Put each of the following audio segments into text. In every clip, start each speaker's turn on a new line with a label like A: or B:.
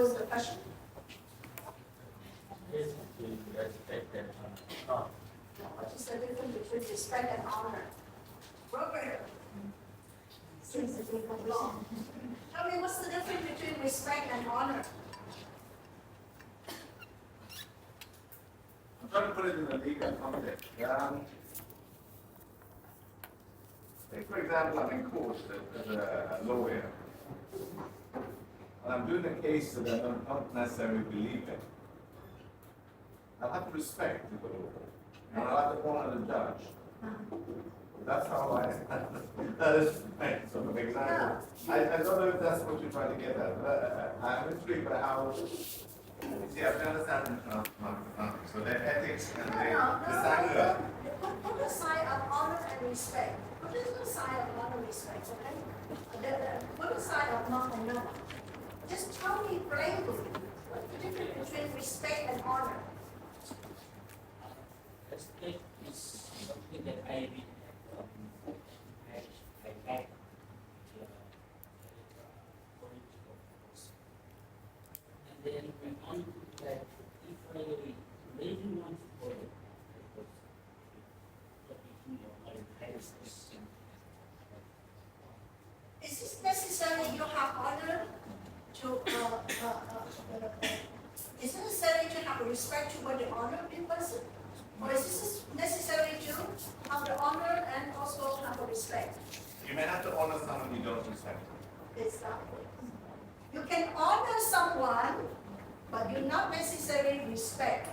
A: was the question? What is the difference between respect and honor? Robert, seems to be wrong. Tell me, what's the difference between respect and honor?
B: I'm trying to put it in a legal context. Take for example, I'm in court as a lawyer, and I'm doing a case that I don't necessarily believe in. I have to respect the law, and I have to honor the judge. That's how that is sort of example. I don't know if that's what you're trying to get at, but I'm intrigued by how, see, I can understand, so the ethics and the standard.
A: Put aside of honor and respect. Put aside of honor and respect, okay? Put aside of not and no. Just tell me plainly, what's the difference between respect and honor?
C: Respect is something that I read I like political force. And then we want that if I really want to follow it,
A: Is it necessary you have honor to, is it necessary to have respect toward the honor in person? Or is this necessary to have the honor and also have a respect?
B: You may have to honor someone you don't respect.
A: Exactly. You can honor someone, but you not necessarily respect.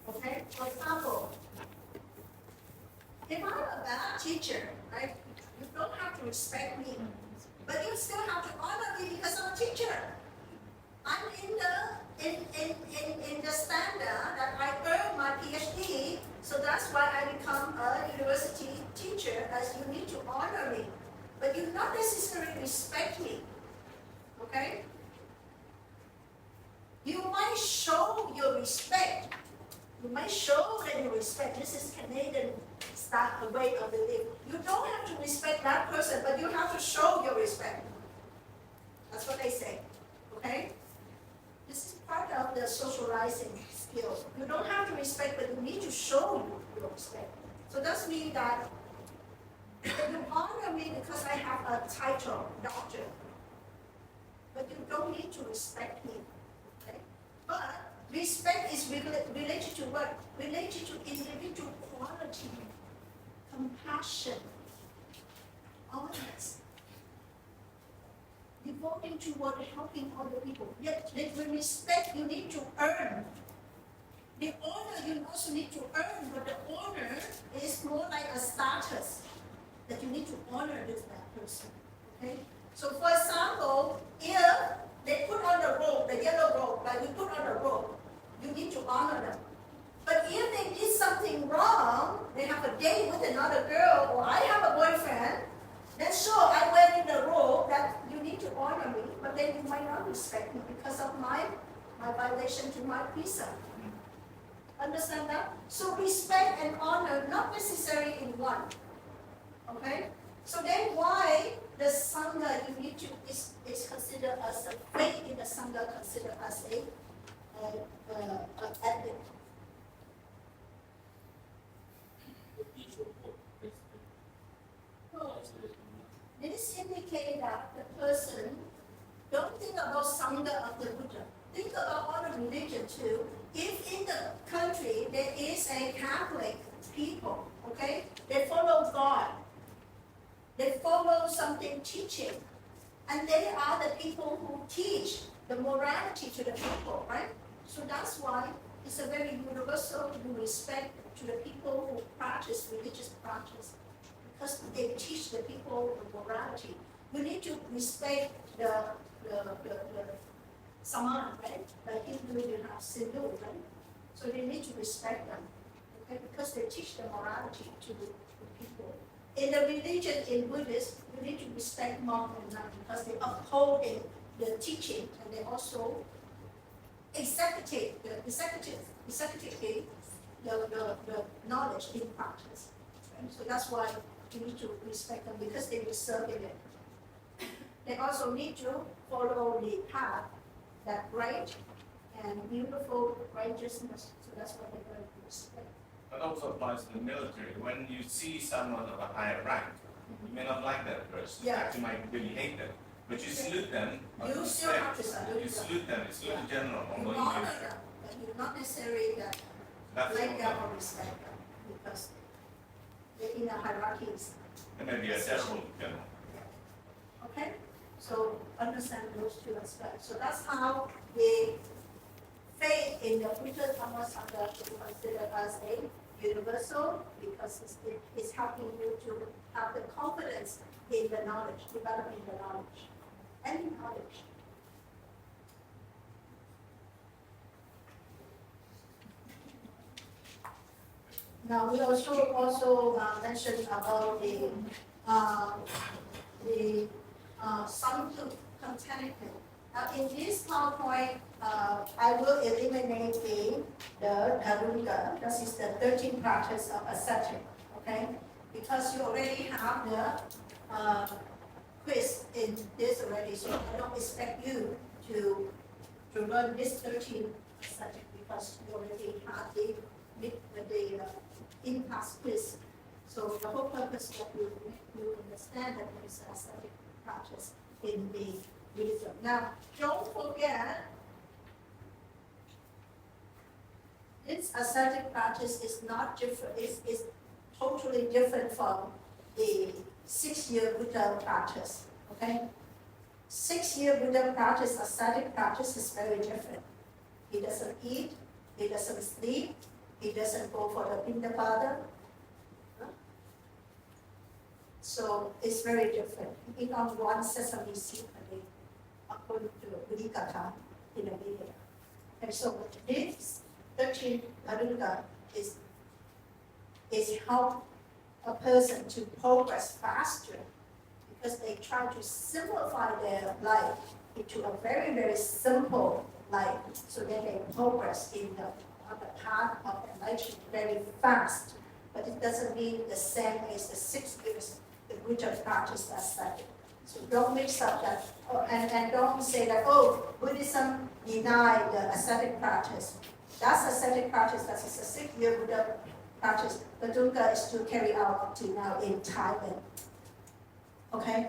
A: Okay? For example, if I'm a bad teacher, right, you don't have to respect me, but you still have to honor me because I'm a teacher. I'm in the standard that I earned my PhD, so that's why I become a university teacher, as you need to honor me. But you not necessarily respect me. Okay? You might show your respect. You might show that you respect. This is Canadian style way of living. You don't have to respect that person, but you have to show your respect. That's what they say. Okay? This is part of the socializing skill. You don't have to respect, but you need to show your respect. So that means that you honor me because I have a title, doctor. But you don't need to respect me. Okay? But respect is related to what? Related to individual quality, compassion, honest, devoting toward helping other people. Yet, with respect, you need to earn. The honor you also need to earn, but the honor is more like a status that you need to honor that person. Okay? So, for example, if they put on the robe, the yellow robe, like we put on the robe, you need to honor them. But if they did something wrong, they have a date with another girl, or I have a boyfriend, then sure, I wear the robe, that you need to honor me, but then you might not respect me because of my violation to my precept. Understand that? So respect and honor, not necessarily in one. Okay? So then why the Sangha you need to is considered as a faith in the Sangha considered as a ethic. This indicates that the person don't think about Sangha of the Buddha. Think about other religion too. If in the country there is a Catholic people, okay, they follow God. They follow something teaching. And they are the people who teach the morality to the people, right? So that's why it's a very universal respect to the people who practice religious practice. Because they teach the people the morality. You need to respect the Saman, right? Like Hindu, you have Sindhu, right? So they need to respect them, okay? Because they teach the morality to the people. In the religion, in Buddhist, you need to respect monk and nun because they uphold the teaching and they also executive the knowledge in practice. Right? So that's why you need to respect them because they will serve in it. they also need to follow the path that right and beautiful righteousness. So that's what they're going to respect.
B: That also applies to the military. When you see someone of a higher rank, you may not like that person.
A: Yeah.
B: Actually, might really hate them. But you salute them. out of
A: You still
B: respect.
A: have to salute
B: You
A: them.
B: salute them. You salute the general.
A: You
B: Although
A: honor
B: you
A: them, but you not necessarily
B: that's
A: like them
B: not-
A: or respect them, because they're in the hierarchies.
B: It may be a terrible general.
A: Okay, so understand those two aspects. So that's how the faith in the Buddha Dhamma Sangha is considered as a universal, because it's helping you to have the confidence in the knowledge, developing the knowledge, any knowledge. Now, we also mentioned about the Samtu contentment. Now, in this PowerPoint, I will eliminate the Darunga, that is the 13 practice of ascetic, okay? Because you already have the quiz in this already, so I don't expect you to learn this 13 ascetic, because you already have the in-past quiz. So the whole purpose that you understand that there is ascetic practice in the Buddhism. Now, don't forget, this ascetic practice is not different, is totally different from the 6-year Buddha practice, okay? 6-year Buddha practice, ascetic practice is very different. He doesn't eat, he doesn't sleep, he doesn't go for the Pindapata. So it's very different. He eat on one sesame seed a day, according to Buddhikatha in the Vedanta. And so this 13 Darunga is help a person to progress faster, because they try to simplify their life into a very, very simple life, so that they progress on the path of enlightenment very fast. But it doesn't mean the same as the 6 years the Buddha practice ascetic. So don't mix up that, and don't say that, oh, Buddhism denied the ascetic practice. That's ascetic practice, that's a 6-year Buddha practice. The Darunga is still carried out up to now in Thailand. Okay?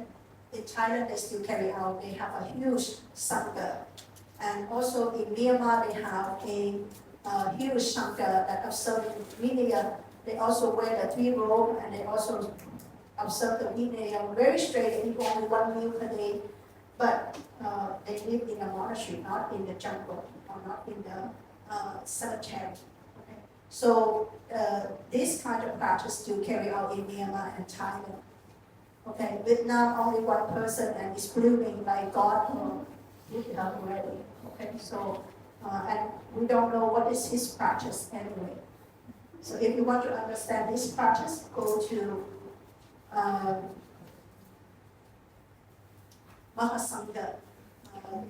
A: In Thailand, they still carry out, they have a huge Sangha. And also in Myanmar, they have a huge Sangha that observe Vinaya. They also wear the 3 robe, and they also observe the Vinaya very straight, and eat only 1 meal per day. But they live in a monastery, not in the jungle, or not in the cemetery. Okay? So this kind of practice do carry out in Myanmar and Thailand. Okay, Vietnam, only 1 person, and is blooming like God or Buddha already. Okay, so, and we don't know what is his practice anyway. So if you want to understand this practice, go to Mahasangha.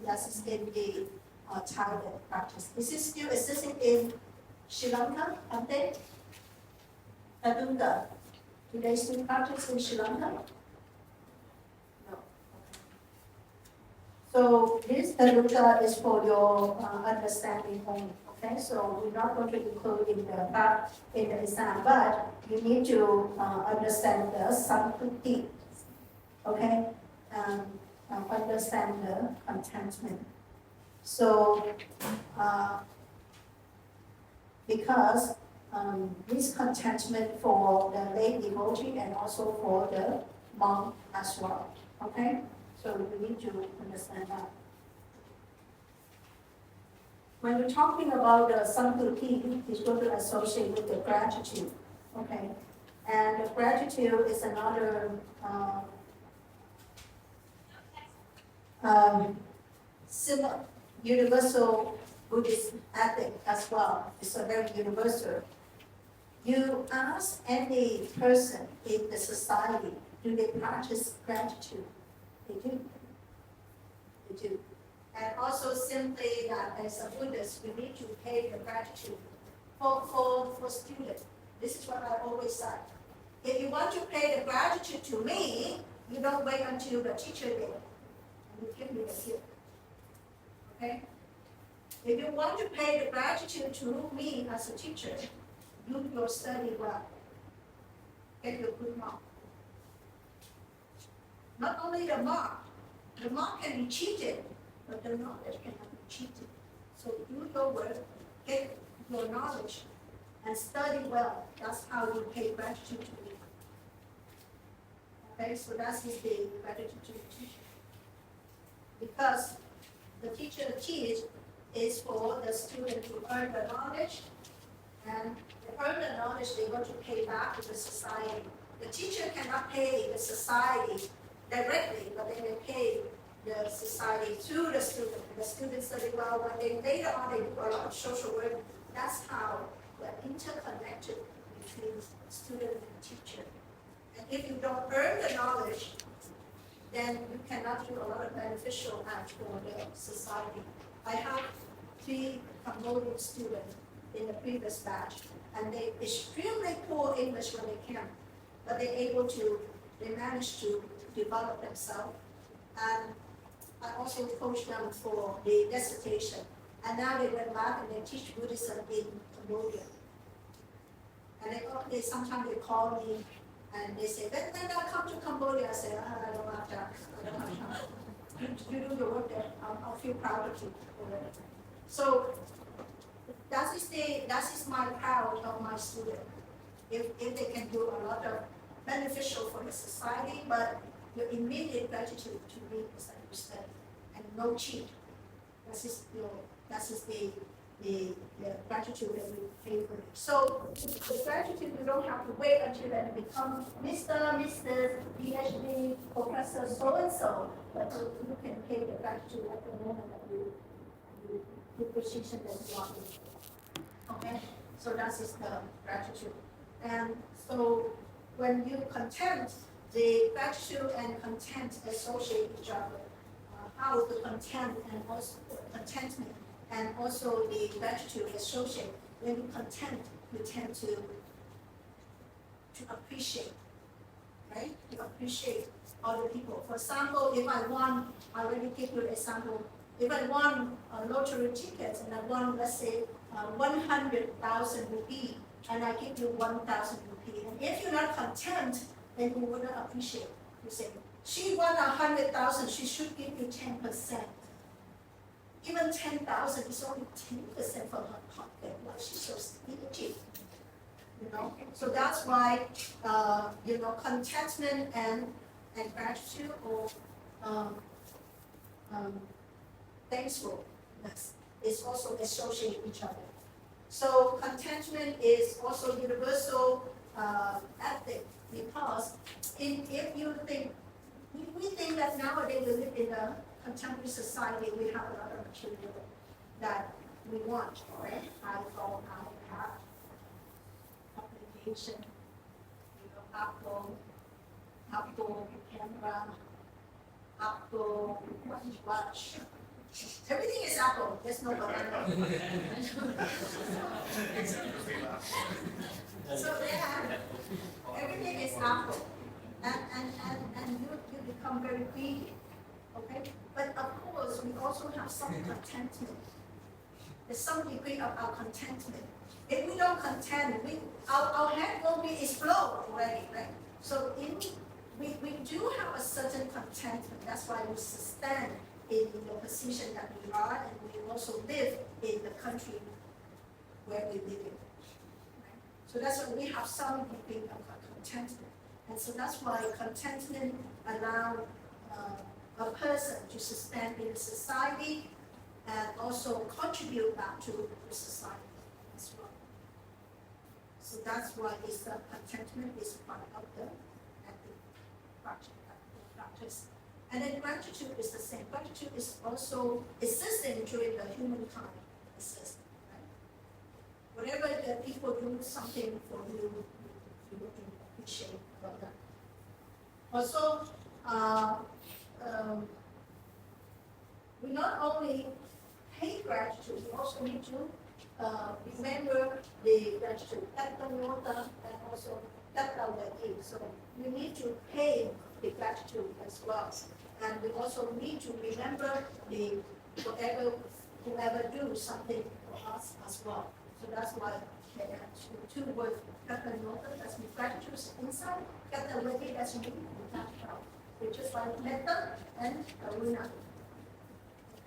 A: That's in the Thailand practice. Is it still existing in Sri Lanka? Have they? Darunga. Do they still practice in Sri Lanka? No. So this Darunga is for your understanding only. Okay, so we're not going to include in the exam, but you need to understand the Sankruti. Okay, understand the contentment. So because this contentment for the lay devotee and also for the monk as well. Okay, so you need to understand that. When we're talking about the Sankruti, it's going to associate with the gratitude. Okay, and the gratitude is another similar universal Buddhist ethic as well. It's a very universal. You ask any person in the society, do they practice gratitude? They do. They do. And also simply that as a Buddhist, we need to pay the gratitude for students. This is what I always say. If you want to pay the gratitude to me, you don't wait until the teacher day. you give me the gift. Okay? If you want to pay the gratitude to me as a teacher, do your study well. Get your good mark. Not only the mark can be cheated, but the knowledge cannot be cheated. So do your work, get your knowledge, and study well. That's how you pay gratitude to me. Okay, so that is the gratitude to the teacher. Because the teacher teach is for the student to earn the knowledge, and to earn the knowledge, they want to pay back to the society. The teacher cannot pay the society directly, but they may pay the society through the student. The students study well, when they later on they do a lot of social work. That's how we're interconnected between student and teacher. And if you don't earn the knowledge, then you cannot do a lot of beneficial act for the society. I have 3 Cambodian students in the previous batch, and they extremely poor English when they can, but they managed to develop themselves. And I also coached them for the dissertation. And now they went back and they teach Buddhism in Cambodia. And they sometimes they call me and they say, when I come to Cambodia, I say, I don't have time. I don't have time. You do your work there. I'll feel proud of you. So that is my proud of my student. If they can do a lot of beneficial for the society, but your immediate gratitude to me is that you study and no cheat. That is the gratitude that we pay for it. So the gratitude, you don't have to wait until then become Mr., Mrs., PhD, Professor, so and so, but you can pay the gratitude at the moment that you the position that you want. Okay, so that is the gratitude. And so when you content, the gratitude and content associate each other. How the content and also contentment and also the gratitude associate. When you content, you tend to appreciate, right? You appreciate other people. For example, if I won, I already give you an example. If I won a lottery ticket and I won, let's say, 100,000 rupee, and I give you 1,000 rupee, and if you're not content, then you wouldn't appreciate. You say, she won 100,000, she should give you 10%. Even 10,000 is only 10% from her pocket. Why she's so stingy? You know? So that's why, contentment and gratitude or thankfulness is also associate each other. So contentment is also universal ethic, because if you think, we think that nowadays we live in a contemporary society, we have a lot of material that we want, right? iPhone, iPad, application, Apple camera, Apple watch. Everything is Apple, there's no banana. So everything is Apple. And you become very greedy, okay? But of course, we also have some contentment. There's some degree of our contentment. If we don't content, our head will be explode already, right? So we do have a certain contentment. That's why we sustain in the position that we are, and we also live in the country where we live in. Right? So that's why we have some degree of contentment. And so that's why contentment allows a person to sustain in society and also contribute back to the society as well. So that's why contentment is part of the practice. And then gratitude is the same. Gratitude is also existing during the humankind existence, right? Whatever the people do something for you, you will appreciate about that. Also, we not only pay gratitude, we also need to remember the gratitude, and also so we need to pay the gratitude as well. And we also need to remember whoever do something for us as well. So that's why they have two words, kata nota, that's with gratitude inside, kata lagi, that's me, without help. Which is like metta and karuna.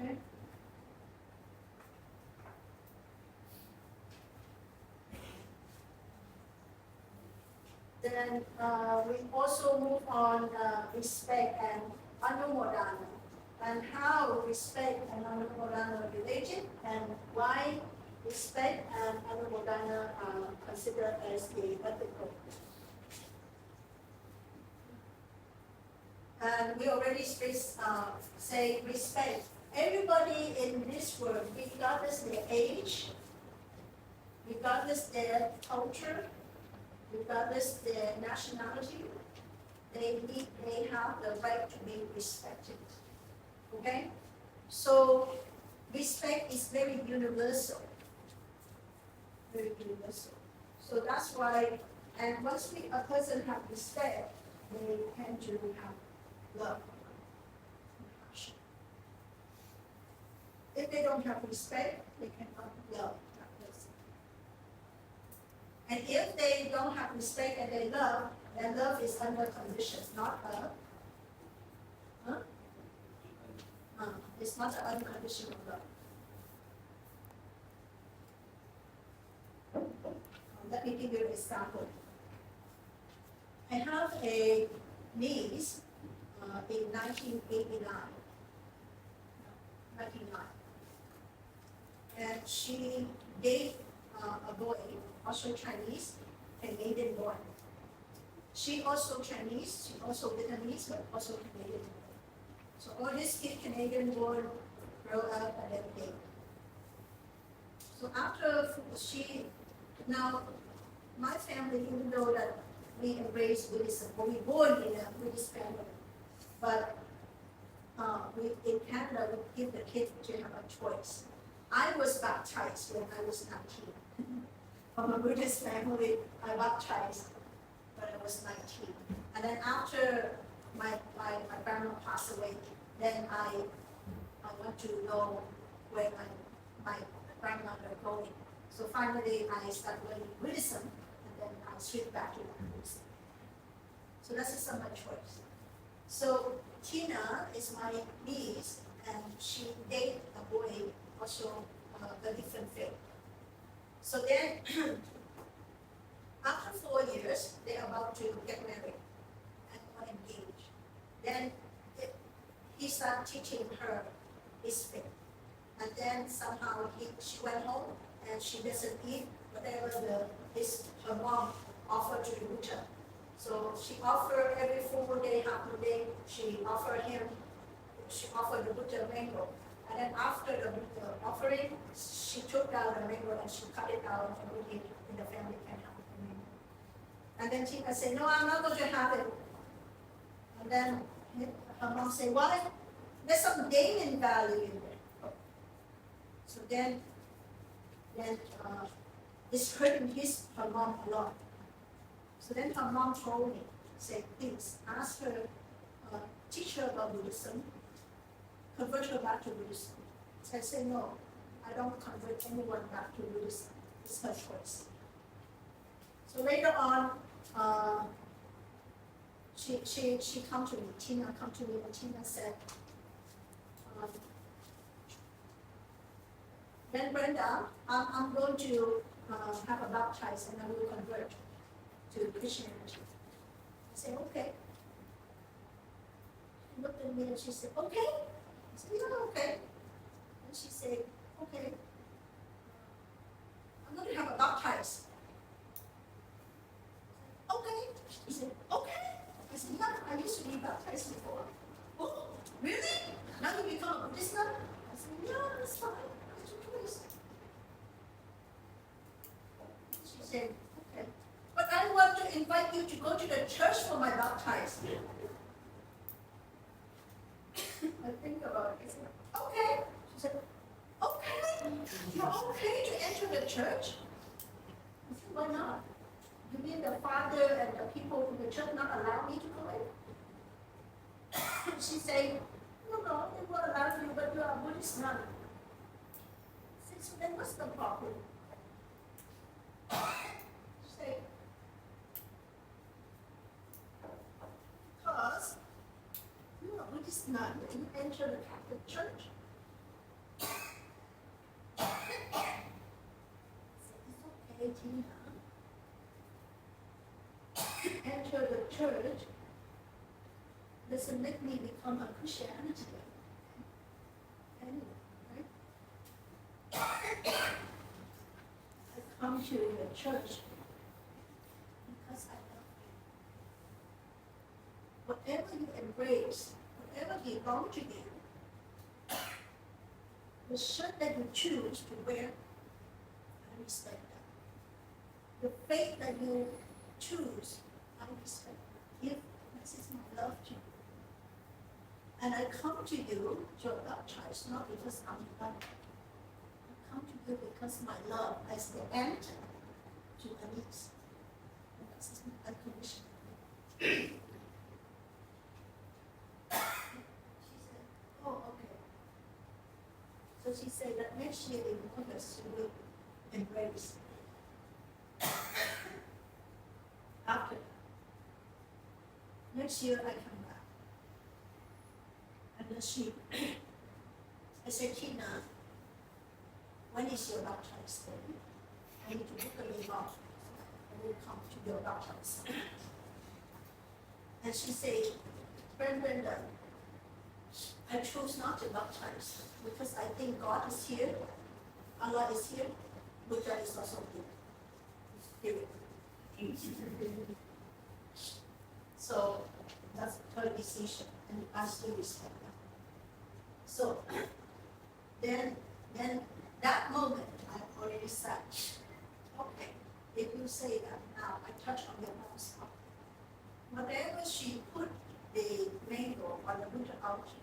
A: Okay? Then we also move on respect and anumodana, and how respect and anumodana are related, and why respect and anumodana are considered as the ethical. And we already say respect. Everybody in this world, regardless their age, regardless their culture, regardless their nationality, they have the right to be respected. Okay? So respect is very universal. Very universal. So that's why, and once a person have respect, they tend to have love. If they don't have respect, they cannot love that person. And if they don't have respect and they love, then love is under conditions, not it's not an unconditional love. Let me give you an example. I have a niece in 1989. And she dated a boy, also Chinese, Canadian born. She also Chinese, she also Vietnamese, but also Canadian. So all these kids Canadian born, grow up and then gay. So after now my family, even though that we embrace Buddhism, or we born in a Buddhist family, but in Canada, we give the kid to have a choice. I was baptized when I was 19. From a Buddhist family, I baptized when I was 19. And then after my grandma passed away, then I want to know where my grandmother going. So finally, I started learning Buddhism, and then I switched back to Buddhism. So that's just my choice. So Tina is my niece, and she dated a boy also a different field. So then, after 4 years, they're about to get married and got engaged. Then he started teaching her his faith. And then somehow she went home and she doesn't eat whatever her mom offered to the Buddha. So she offered every full day, half a day, she offered the Buddha mango. And then after the offering, she took down the mango and she cut it down and we in the family can have the mango. And then Tina said, no, I'm not going to have it. And then her mom said, why? There's some gaming value in there. So then it's hurting her mom a lot. So then her mom told me, said, please ask her, teach her about Buddhism, convert her back to Buddhism. So I said, no, I don't convert anyone back to Buddhism. It's her choice. So later on, she come to me, Tina come to me, and Tina said, then Brenda, I'm going to have a baptize and I will convert to Christianity. I said, okay. She looked at me and she said, okay. I said, yeah, okay. And she said, okay. I'm going to have a baptize. Okay. She said, okay. I said, yeah, I used to be baptized before. Oh, really? Now you become a Buddhist now? I said, yeah, that's fine. That's your choice. She said, okay. But I want to invite you to go to the church for my baptize. I think about it. I said, okay. She said, okay. You're okay to enter the church? I said, why not? You mean the father and the people in the church not allow me to go in? she say, no, they will allow you, but you are Buddhist nun. I said, so then what's the problem? She say, because you are Buddhist nun and you enter the Catholic Church. I said, it's okay, Tina. Enter the church doesn't make me become a Christianity. Anyway, right? I come to the church because I love you. Whatever you embrace, whatever belongs to you, the shirt that you choose to wear, I respect that. The faith that you choose, I respect that. If this is my love to you. And I come to you to baptize, not because I'm loved. I come to you because my love is the end to Alice. And that's my condition. She said, oh, okay. So she said that next year in August she will embrace. After that, next year I come back. And then I said, Tina, when is your baptized day? I need to book a leave off. I will come to your baptized. And she said, Brenda, I chose not to baptize because I think God is here, Allah is here, Buddha is also here. So that's her decision, and I still respect that. So then that moment I already said, okay, if you say that now, I touch on your mom's heart. Whatever she put the mango on the Buddha altar,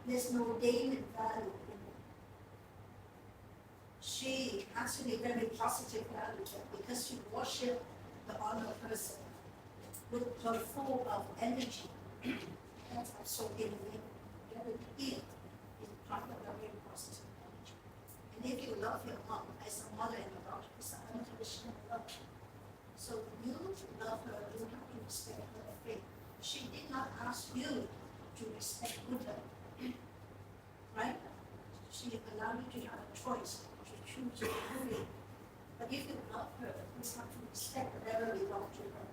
A: there's no daily value in it. She actually very positive value because she worshiped the honor person with her full of energy. That's also in the eat is part of a very positive energy. And if you love your mom as a mother and a daughter, it's an unconditional love. So you love her, you have to respect her faith. She did not ask you to respect Buddha, right? She allowed you to have a choice to choose your faith. But if you love her, you have to respect whatever belongs to her.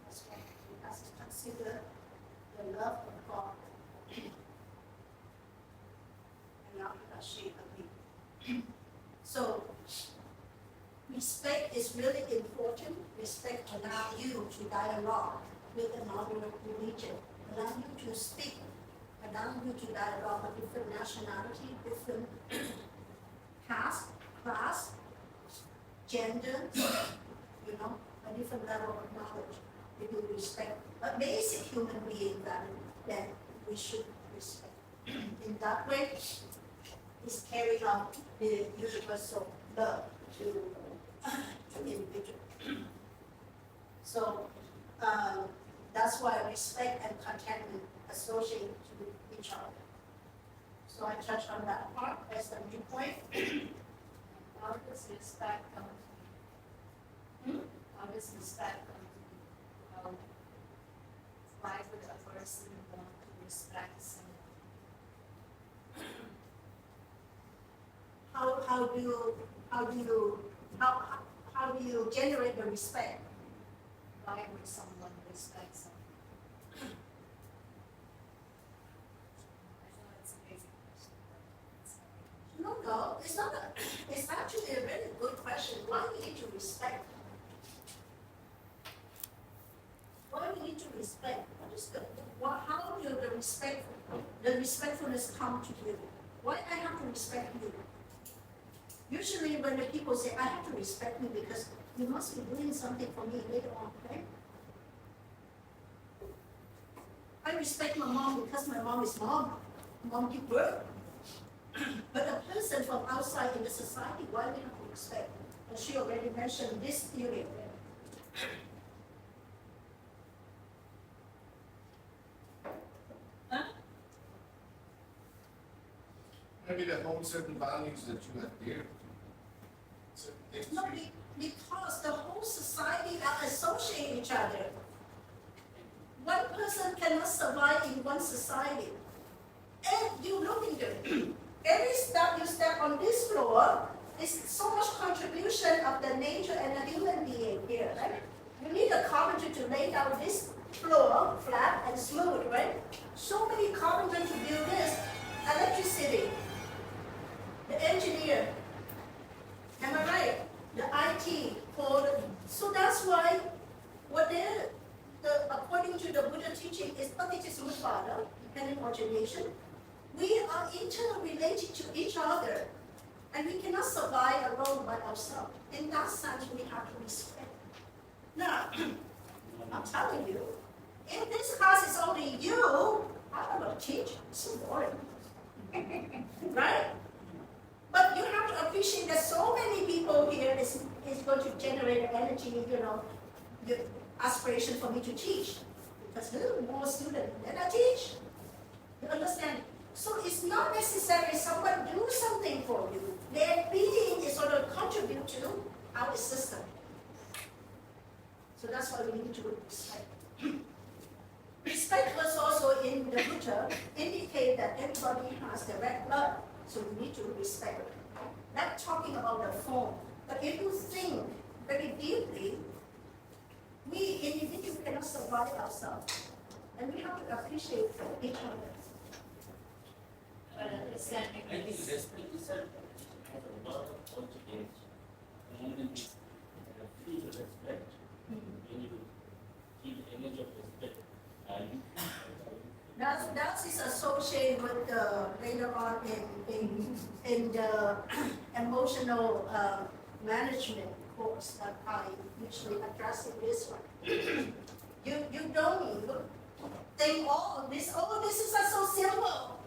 A: That's why you have to consider the love of God. And after that, she agreed. So, respect is really important. Respect allows you to dialogue with another religion, allow you to speak, allow you to dialogue with different nationality, different caste, class, gender, a different level of knowledge. If you respect a basic human being that we should respect. In that way, it's carrying out the universal love to individual. So that's why respect and contentment associate to each other. So I touched on that part as the new point.
D: How does respect come to be? How does respect come to be? Why would a person want to respect someone?
A: How do you generate the respect?
D: Why would someone respect someone? I know it's a basic question, but
A: No, it's not it's actually a very good question. Why we need to respect? Why we need to respect? How do the respectfulness come to you? Why I have to respect you? Usually when the people say, I have to respect you because you must be doing something for me later on, okay? I respect my mom because my mom is mom. Mom give birth. But a person from outside in the society, why we have to respect? And she already mentioned this theory. Huh?
E: Maybe they hold certain values that you adhere to. Certain things
A: No,
E: you,
A: because the whole society are associate each other. One person cannot survive in one society. And you look into it. Every step you step on this floor is so much contribution of the nature and the human being here, right? You need a carpenter to lay down this floor flat and smooth, right? So many carpenters to build this. Electricity, the engineer, am I right? The IT, so that's why what according to the Buddha teaching is Paticca dependent origination. We are interrelated to each other, and we cannot survive alone by ourselves. In that sense, we have to respect. Now, I'm telling you, if this class is only you, I'm not going to teach. It's so boring. Right? But you have to appreciate that so many people here is going to generate energy, the aspiration for me to teach. Because more students, then I teach. You understand? So it's not necessary someone do something for you. Their being is going to contribute to our system. So that's why we need to respect. Respect was also in the Buddha indicate that everybody has the red blood, so we need to respect. Not talking about the form, but if you think very deeply, we individuals cannot survive ourselves, and we have to appreciate each other.
D: But understanding
C: I think
D: is,
C: respect itself has a lot of consequences. And when you feel respect, when you feel the energy of respect, you
A: That is associated with later on in the emotional management course that I usually address in this one. You don't think all of this, oh, this is so simple.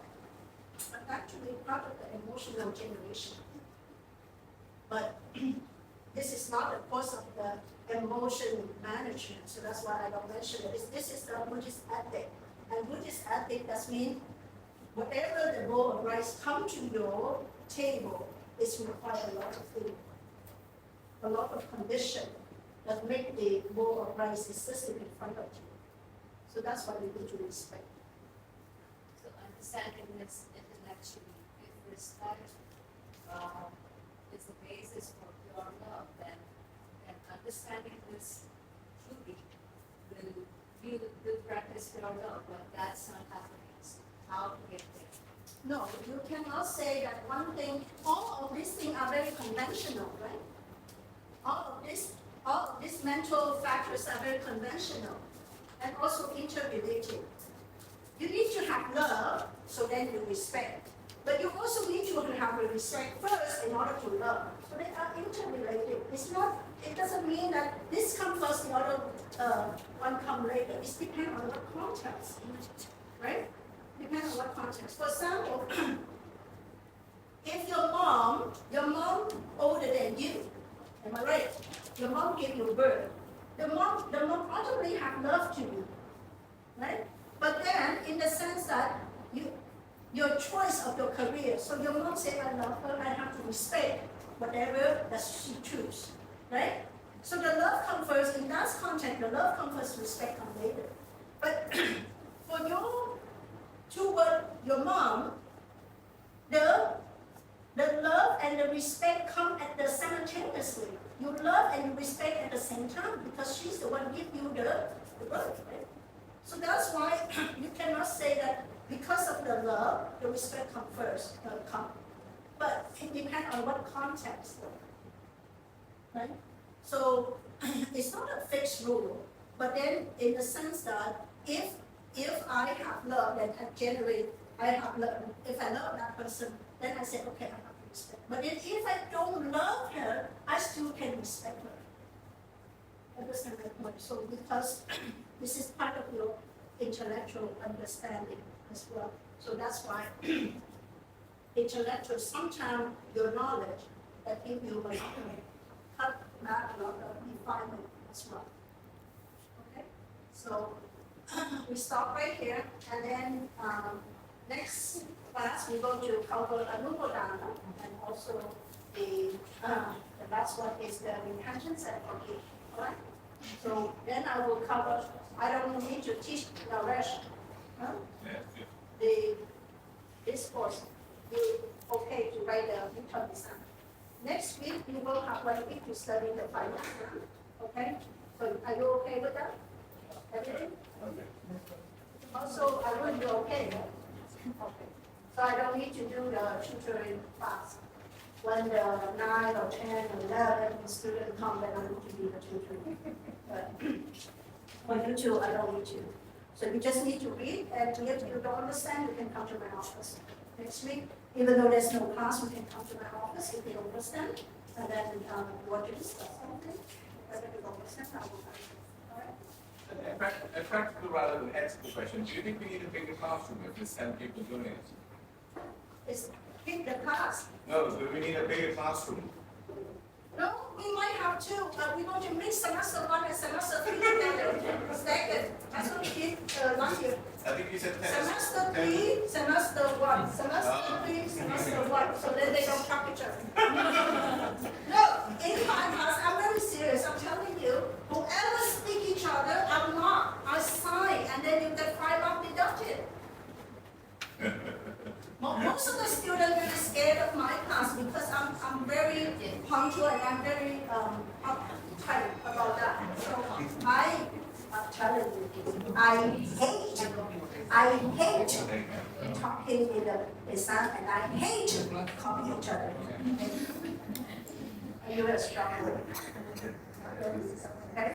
A: But actually part of the emotional generation. But this is not a course of the emotion management, so that's why I don't mention it. This is the Buddhist ethic. And Buddhist ethic does mean whatever the bowl of rice come to your table is require a lot of things, a lot of condition that make the bowl of rice existing in front of you. So that's why we need to respect.
D: so understanding this intellectually, if respect is the basis for pure love, then understanding this truly will practice pure love, but that's not happening. So how to get there?
A: No, you cannot say that one thing, all of these things are very conventional, right? All of these mental factors are very conventional and also interrelated. You need to have love, so then you respect. But you also need to have a respect first in order to love. So they are interrelated. It doesn't mean that this comes first, the other one comes later. It depends on what context, right? Depends on what context. For example, if your mom older than you, am I right? Your mom gave you birth. The mom ultimately have love to you, right? But then, in the sense that your choice of your career, so your mom said, I love her, I have to respect whatever that she chooses, right? So the love comes first. In that context, the love comes first, respect comes later. But for you, toward your mom, the love and the respect come at the simultaneously. You love and you respect at the same time because she's the one give you the birth, right? So that's why you cannot say that because of the love, the respect comes first, but it depends on what context, right? So it's not a fixed rule, but then in the sense that if I have love and I have love, if I love that person, then I say, okay, I have to respect. But if I don't love her, I still can respect her. Understand that point? So because this is part of your intellectual understanding as well. So that's why intellectual, sometimes your knowledge that give you a cut back a lot of refinement as well. Okay? So we stop right here, and then next class, we're going to cover Anupodana and also the last one is the repentance and forgiveness, all right? So then I will cover, I don't need to teach the rest, huh?
B: Yeah, good.
A: This course, you okay to write the midterm exam. Next week, you will have 1 week to study the final exam, okay? So are you okay with that? Everything?
B: Okay.
A: Also, I want you okay, right? Okay. So I don't need to do the tutoring class. When the 9 or 10 or 11 students come, then I need to do the tutoring. But for you two, I don't need to. So you just need to read, and if you don't understand, you can come to my office next week. Even though there's no class, you can come to my office if you don't understand, and then what to discuss, okay? But if you don't understand, I will answer. All right?
B: A practical rather than ethical question, do you think we need a bigger classroom if there's 10 people doing it?
A: It's pick the class.
B: No, do we need a bigger classroom?
A: No, we might have to, but we're going to mix semester 1 and semester 3 together. Staggered. That's what we did last year.
B: I think you said 10.
A: Semester 3, semester 1, semester 3, semester 1, so then they don't talk each other. No, in my class, I'm very serious, I'm telling you, whoever speak each other, I'm not. I sign, and then you get 5 marks deducted. Most of the students are really scared of my class because I'm very punctual and I'm very uptight about that. So I'm telling you, I hate talking in the exam and I hate copying each other. And you are strong.